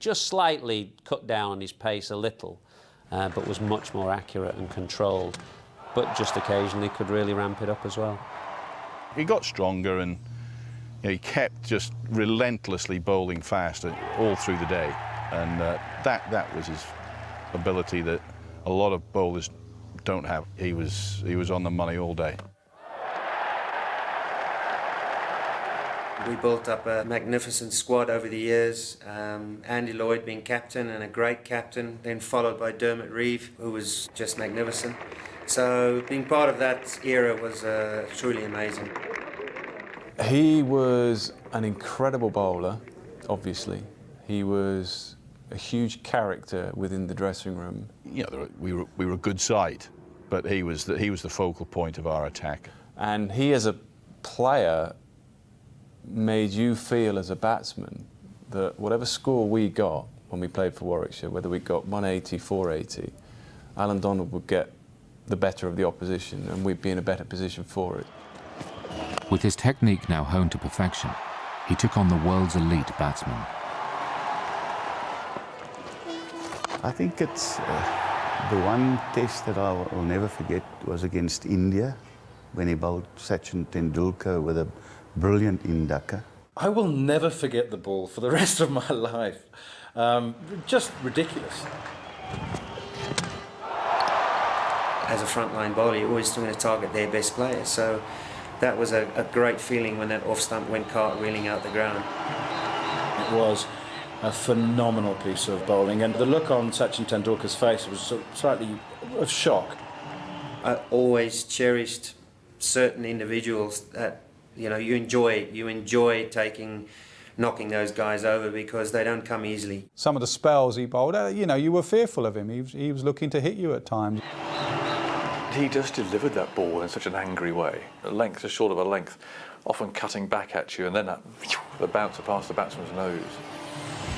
Just slightly cut down on his pace a little, but was much more accurate and controlled, but just occasionally could really ramp it up as well. He got stronger, and he kept just relentlessly bowling fast all through the day, and that was his ability that a lot of bowlers don't have. He was on the money all day. We built up a magnificent squad over the years, Andy Lloyd being captain and a great captain, then followed by Dermot Reeve, who was just magnificent. So being part of that era was truly amazing. He was an incredible bowler, obviously. He was a huge character within the dressing room. You know, we were a good side, but he was the focal point of our attack. And he, as a player, made you feel as a batsman that whatever score we got when we played for Warwickshire, whether we got 180, 480, Allan Donald would get the better of the opposition and we'd be in a better position for it. With his technique now honed to perfection, he took on the world's elite batsmen. I think it's the one test that I will never forget was against India, when he bowled Sachin Tendulkar with a brilliant inducker. I will never forget the ball for the rest of my life. Just ridiculous. As a frontline bowler, you're always trying to target their best players, so that was a great feeling when that off stump went cartwheeling out the ground. It was a phenomenal piece of bowling, and the look on Sachin Tendulkar's face was slightly of shock. I always cherished certain individuals that you enjoy knocking those guys over because they don't come easily. Some of the spells he bowled, you were fearful of him. He was looking to hit you at times. He just delivered that ball in such an angry way, a length just short of a length, often cutting back at you, and then the bouncer past the batsman's nose.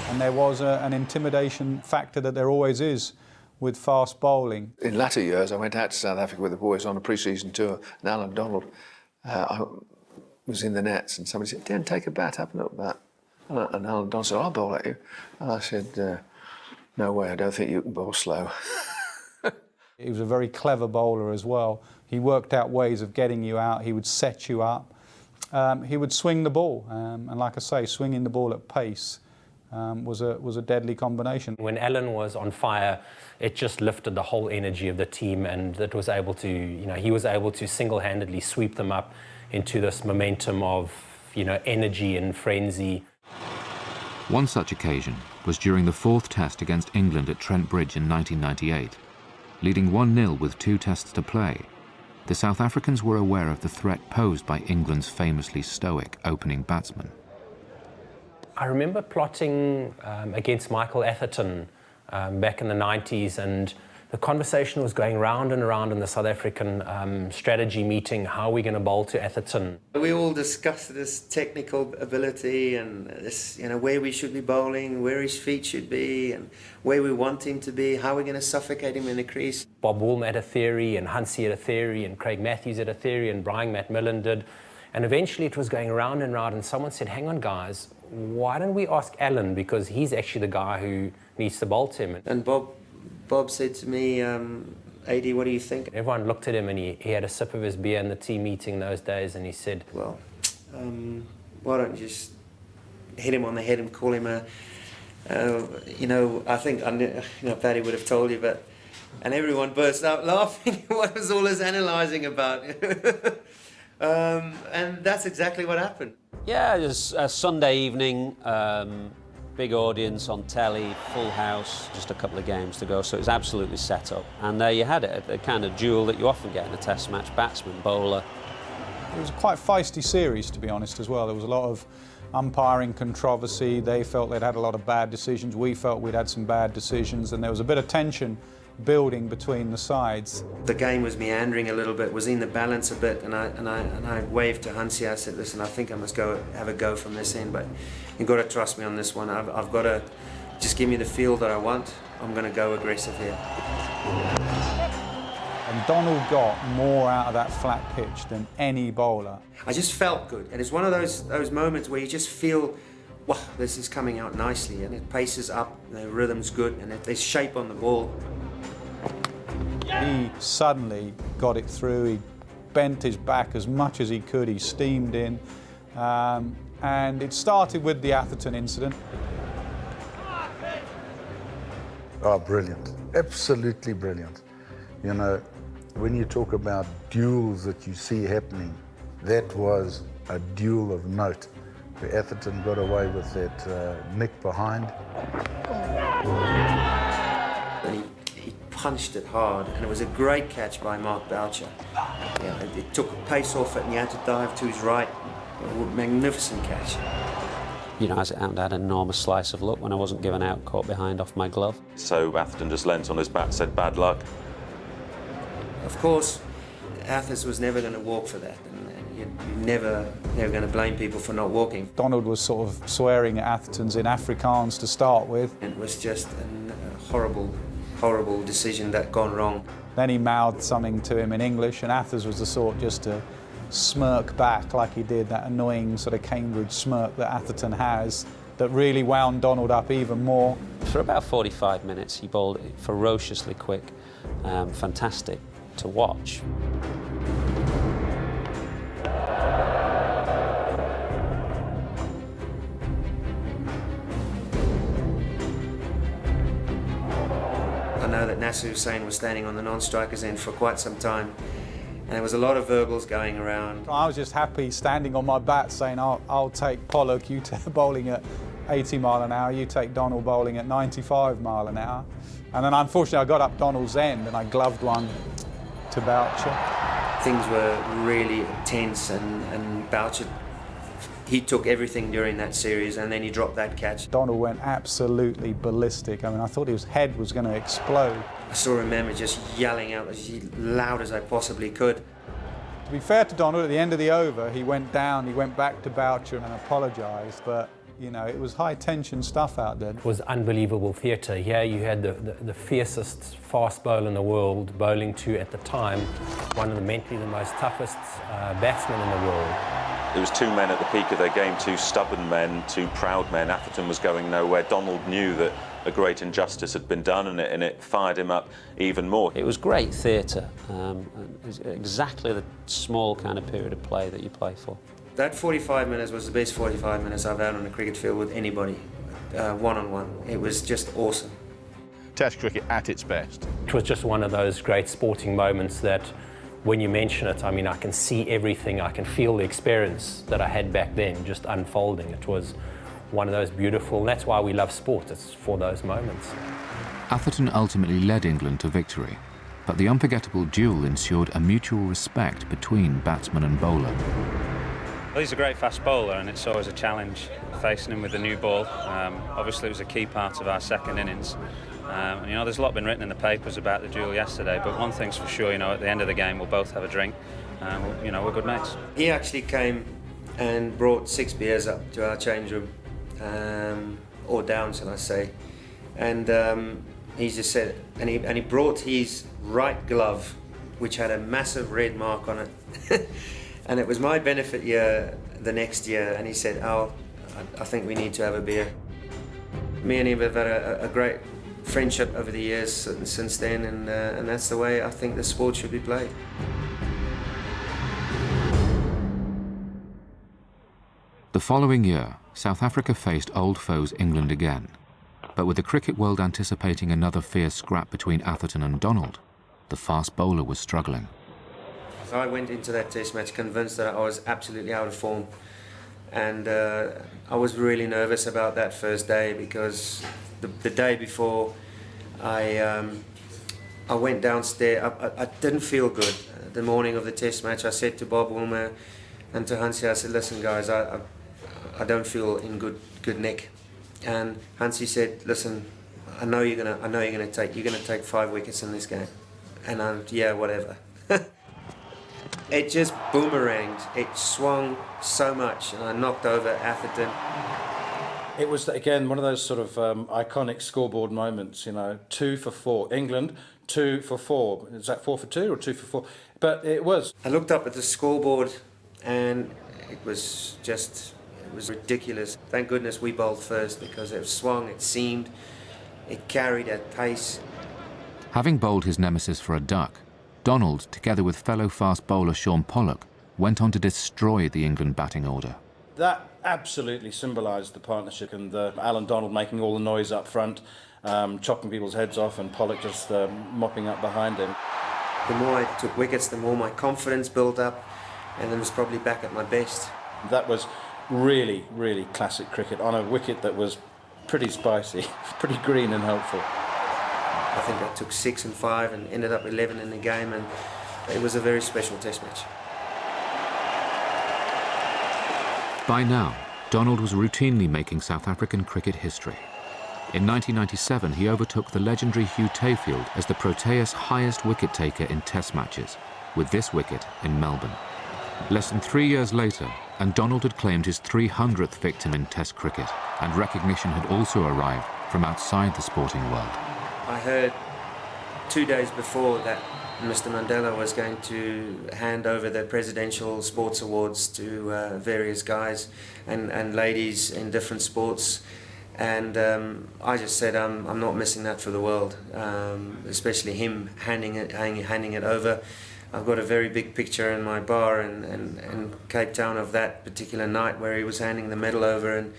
And there was an intimidation factor that there always is with fast bowling. In latter years, I went out to South Africa with the boys on a pre-season tour, and Allan Donald was in the nets, and somebody said, "Dan, take a bat, have a little bat." And Allan Donald said, "I'll bowl at you." And I said, "No way, I don't think you can bowl slow." He was a very clever bowler as well. He worked out ways of getting you out. He would set you up. He would swing the ball, and like I say, swinging the ball at pace was a deadly combination. When Allan was on fire, it just lifted the whole energy of the team, and it was able to, he was able to single-handedly sweep them up into this momentum of, energy and frenzy. One such occasion was during the fourth test against England at Trent Bridge in 1998. Leading 1-0 with 2 tests to play, the South Africans were aware of the threat posed by England's famously stoic opening batsman. I remember plotting against Michael Atherton back in the 90s, and the conversation was going round and around in the South African strategy meeting, how are we going to bowl to Atherton? We all discussed this technical ability and this, where we should be bowling, where his feet should be, and where we want him to be, how we're going to suffocate him in the crease. Bob Woolm had a theory, and Hansie had a theory, and Craig Matthews had a theory, and Brian McMillan did. And eventually it was going round and round, and someone said, "Hang on, guys, why don't we ask Allan, because he's actually the guy who needs to bowl to him." And Bob said to me, "AD, what do you think?" Everyone looked at him, and he had a sip of his beer in the team meeting those days, and he said, "Well, why don't you just hit him on the head and call him a, I think, Paddy would have told you, but..." And everyone burst out laughing. What was all this analysing about? And that's exactly what happened. Yeah, it was a Sunday evening, big audience on telly, full house, just a couple of games to go, so it was absolutely set up. And there you had it, the kind of duel that you often get in a test match, batsman, bowler. It was a quite feisty series, to be honest, as well. There was a lot of umpiring controversy. They felt they'd had a lot of bad decisions. We felt we'd had some bad decisions, and there was a bit of tension building between the sides. The game was meandering a little bit, was in the balance a bit, and I waved to Hansie. I said, "Listen, I think I must go have a go from this end, but you've got to trust me on this one. I've got to just give me the feel that I want. I'm going to go aggressive here." And Donald got more out of that flat pitch than any bowler. I just felt good, and it's one of those moments where you just feel wow, this is coming out nicely, and it paces up, the rhythm's good, and there's shape on the ball. He suddenly got it through, he bent his back as much as he could, he steamed in, and it started with the Atherton incident. Oh, brilliant. Absolutely brilliant. You know, when you talk about duels that you see happening, that was a duel of note, where Atherton got away with that nick behind. And he punched it hard, and it was a great catch by Mark Boucher. Yeah, it took a pace off it, and he had to dive to his right. A magnificent catch. You know, as it happened, I had an enormous slice of luck when I wasn't given out, caught behind off my glove. So Atherton just leant on his bat, said bad luck. Of course, Athers was never going to walk for that, and you're never going to blame people for not walking. Donald was sort of swearing at Atherton's in Afrikaans to start with. It was just a horrible, horrible decision that gone wrong. Then he mouthed something to him in English, and Athers was the sort just to smirk back like he did, that annoying sort of Cambridge smirk that Atherton has, that really wound Donald up even more. For about 45 minutes, he bowled it ferociously quick, fantastic to watch. I know that Nasser Hussain was standing on the non-strikers end for quite some time, and there was a lot of verbals going around. I was just happy standing on my bat saying, I'll take Pollock, you take bowling at 80 mile an hour, you take Donald bowling at 95 mile an hour. And then unfortunately I got up Donald's end and I gloved one to Boucher. Things were really intense, and Boucher, he took everything during that series, and then he dropped that catch. Donald went absolutely ballistic. I mean, I thought his head was going to explode. I still remember just yelling out as loud as I possibly could. To be fair to Donald, at the end of the over, he went down, he went back to Boucher and apologised, but you know, it was high tension stuff out there. It was unbelievable theatre. Here you had the fiercest fast bowler in the world bowling to, at the time, one of the mentally the most toughest batsmen in the world. There was two men at the peak of their game, two stubborn men, two proud men. Atherton was going nowhere. Donald knew that a great injustice had been done, and it fired him up even more. It was great theatre, exactly the small kind of period of play that you play for. That 45 minutes was the best 45 minutes I've had on a cricket field with anybody, one-on-one. It was just awesome. Test cricket at its best. It was just one of those great sporting moments that, when you mention it, I mean, I can see everything, I can feel the experience that I had back then just unfolding. It was one of those beautiful, and that's why we love sport, it's for those moments. Atherton ultimately led England to victory, but the unforgettable duel ensured a mutual respect between batsman and bowler. Well, he's a great fast bowler, and it's always a challenge facing him with a new ball. Obviously, it was a key part of our second innings. You know, there's a lot been written in the papers about the duel yesterday, but one thing's for sure, you know, at the end of the game, we'll both have a drink. You know, we're good mates. He actually came and brought 6 beers up to our change room, or down, shall I say. And he just said, and he brought his right glove, which had a massive red mark on it. And it was my benefit year the next year, and he said, "Al, I think we need to have a beer." Me and him have had a great friendship over the years since then, and that's the way I think the sport should be played. The following year, South Africa faced old foes England again. But with the cricket world anticipating another fierce scrap between Atherton and Donald, the fast bowler was struggling. I went into that test match convinced that I was absolutely out of form, and I was really nervous about that first day, because the day before I went downstairs, I didn't feel good. The morning of the test match, I said to Bob Wilmer and to Hansie, I said, "Listen guys, I don't feel in good nick." And Hansie said, "Listen, I know you're gonna take 5 wickets in this game." And yeah, whatever. It just boomeranged. It swung so much, and I knocked over Atherton. It was, again, one of those sort of iconic scoreboard moments, you know, 2 for 4. England, 2 for 4. Is that 4 for 2 or 2 for 4? But it was. I looked up at the scoreboard, and it was just It was ridiculous. Thank goodness we bowled first, because it swung, it seamed, it carried at pace. Having bowled his nemesis for a duck, Donald, together with fellow fast bowler Sean Pollock, went on to destroy the England batting order. That absolutely symbolised the partnership, and Allan Donald making all the noise up front, chopping people's heads off, and Pollock just mopping up behind him. The more I took wickets, the more my confidence built up, and then was probably back at my best. That was really, really classic cricket on a wicket that was pretty spicy, pretty green and helpful. I think I took 6 and 5 and ended up 11 in the game, and it was a very special test match. By now, Donald was routinely making South African cricket history. In 1997, he overtook the legendary Hugh Tayfield as the Proteas' highest wicket taker in Test matches, with this wicket in Melbourne. Less than 3 years later, and Donald had claimed his 300th victim in Test cricket, and recognition had also arrived from outside the sporting world. I heard 2 days before that Mr. Mandela was going to hand over the Presidential Sports Awards to various guys and ladies in different sports. And I just said, I'm not missing that for the world, especially him handing it over. I've got a very big picture in my bar in Cape Town of that particular night where he was handing the medal over,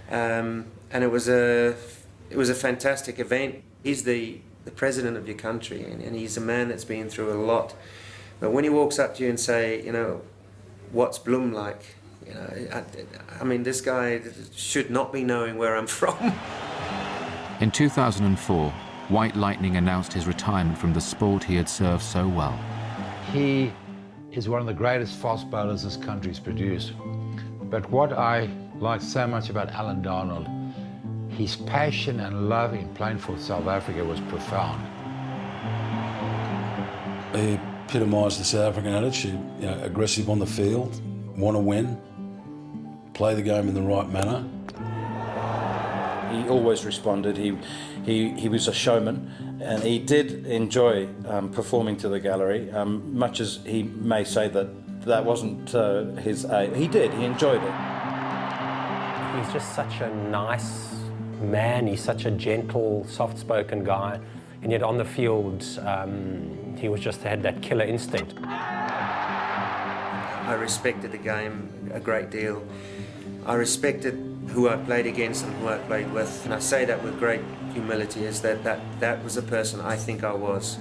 and it was a fantastic event. He's the president of your country, and he's a man that's been through a lot. But when he walks up to you and say, you know, what's Bloem like? You know, I mean, this guy should not be knowing where I'm from. In 2004, White Lightning announced his retirement from the sport he had served so well. He is one of the greatest fast bowlers this country's produced. But what I liked so much about Allan Donald, his passion and love in playing for South Africa was profound. He epitomised the South African attitude, you know, aggressive on the field, want to win, play the game in the right manner. He always responded. He was a showman, and he did enjoy performing to the gallery, much as he may say that wasn't his aim. He did, he enjoyed it. He's just such a nice man. He's such a gentle, soft-spoken guy, and yet on the field he was just had that killer instinct. I respected the game a great deal. I respected who I played against and who I played with, and I say that with great humility, is that was the person I think I was.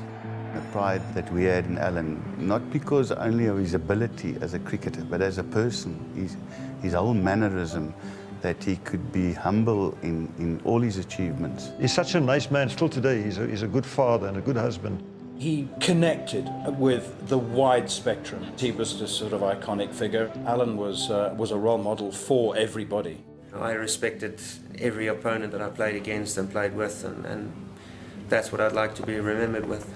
The pride that we had in Allan, not because only of his ability as a cricketer, but as a person, his whole mannerism, that he could be humble in all his achievements. He's such a nice man still today. He's a good father and a good husband. He connected with the wide spectrum. He was this sort of iconic figure. Allan was a role model for everybody. I respected every opponent that I played against and played with, and that's what I'd like to be remembered with.